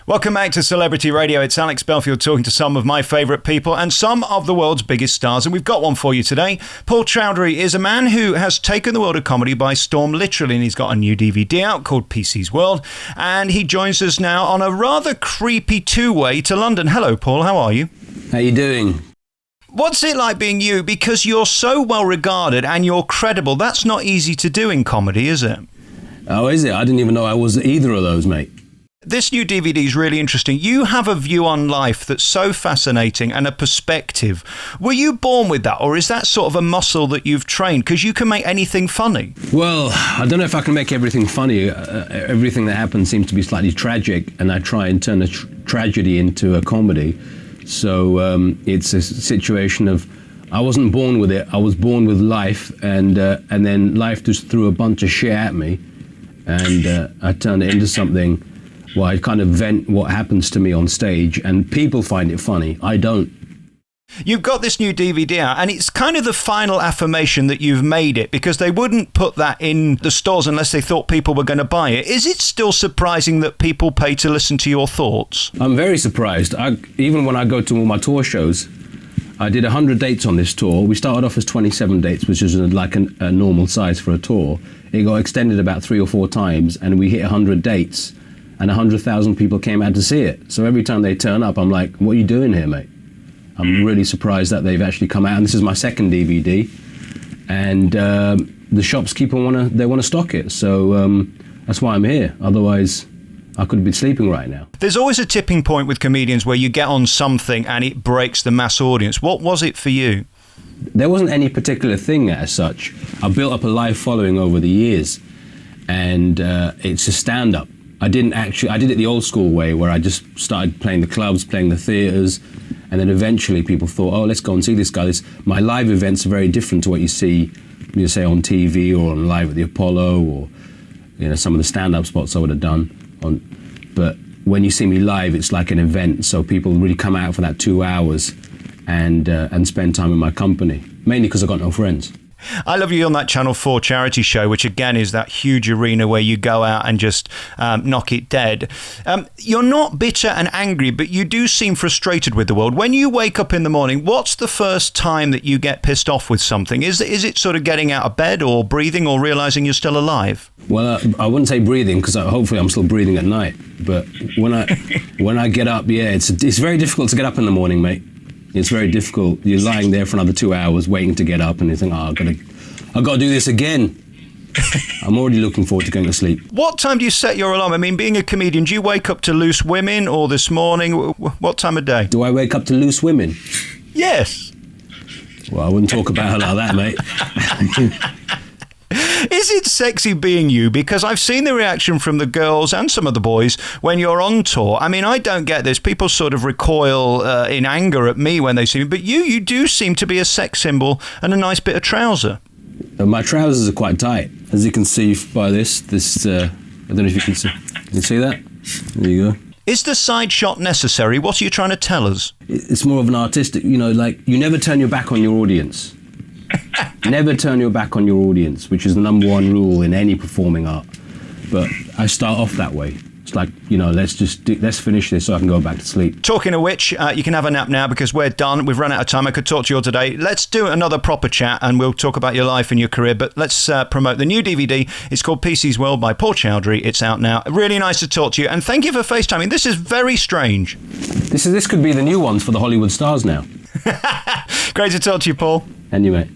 Welcome back to Celebrity Radio. It's Alex Belfield talking to some of my favourite people and some of the world's biggest stars. And we've got one for you today. Paul Chowdhury is a man who has taken the world of comedy by storm, literally, and he's got a new DVD out called PC's World. And he joins us now on a rather creepy two-way to London. Hello, Paul. How are you? How you doing? What's it like being you? Because you're so well regarded and you're credible. That's not easy to do in comedy, is it? Oh, is it? I didn't even know I was either of those, mate. This new DVD is really interesting. You have a view on life that's so fascinating and a perspective. Were you born with that, or is that sort of a muscle that you've trained? Because you can make anything funny. Well, I don't know if I can make everything funny. Everything that happens seems to be slightly tragic, and I try and turn a tragedy into a comedy. So it's a situation of I wasn't born with it. I was born with life, and then life just threw a bunch of shit at me, and I turned it into something. Well, I kind of vent what happens to me on stage, and people find it funny. I don't. You've got this new DVD out, and it's kind of the final affirmation that you've made it, because they wouldn't put that in the stores unless they thought people were going to buy it. Is it still surprising that people pay to listen to your thoughts? I'm very surprised. Even when I go to all my tour shows, I did 100 dates on this tour. We started off as 27 dates, which is like a normal size for a tour. It got extended about 3 or 4 times, and we hit 100 dates. And 100,000 people came out to see it. So every time they turn up, I'm like, what are you doing here, mate? I'm really surprised that they've actually come out. And this is my second DVD. And the shops they want to stock it. So that's why I'm here. Otherwise, I could be sleeping right now. There's always a tipping point with comedians where you get on something and it breaks the mass audience. What was it for you? There wasn't any particular thing as such. I built up a live following over the years. And it's a stand-up. I did it the old school way, where I just started playing the clubs, playing the theatres, and then eventually people thought, oh, let's go and see this guy. My live events are very different to what you see, say, on TV or on Live at the Apollo, or some of the stand-up spots I would have done. But when you see me live, it's like an event, so people really come out for that 2 hours and spend time in my company, mainly because I've got no friends. I love you on that Channel 4 charity show, which again is that huge arena where you go out and just knock it dead. You're not bitter and angry, but you do seem frustrated with the world. When you wake up in the morning, what's the first time that you get pissed off with something? Is it sort of getting out of bed or breathing or realising you're still alive? Well, I wouldn't say breathing, because hopefully I'm still breathing at night. But when I get up, it's very difficult to get up in the morning, mate. It's very difficult. You're lying there for another 2 hours waiting to get up, and you think, I've got to do this again. I'm already looking forward to going to sleep. What time do you set your alarm? I mean, being a comedian, do you wake up to Loose Women or This Morning? What time of day? Do I wake up to Loose Women? Yes. Well, I wouldn't talk about her like that, mate. Is it sexy being you? Because I've seen the reaction from the girls and some of the boys when you're on tour. I mean, I don't get this. People sort of recoil in anger at me when they see me. But you do seem to be a sex symbol and a nice bit of trouser. My trousers are quite tight. As you can see by this I don't know if you can see. Can you see that? There you go. Is the side shot necessary? What are you trying to tell us? It's more of an artistic, like you never turn your back on your audience. Never turn your back on your audience, which is the number one rule in any performing art. But I start off that way. It's like, let's finish this so I can go back to sleep. Talking of which, you can have a nap now because we're done. We've run out of time. I could talk to you all today. Let's do another proper chat and we'll talk about your life and your career. But let's promote the new DVD. It's called PC's World by Paul Chowdhury. It's out now. Really nice to talk to you. And thank you for FaceTiming. This is very strange. This could be the new ones for the Hollywood stars now. Great to talk to you, Paul. And you, mate.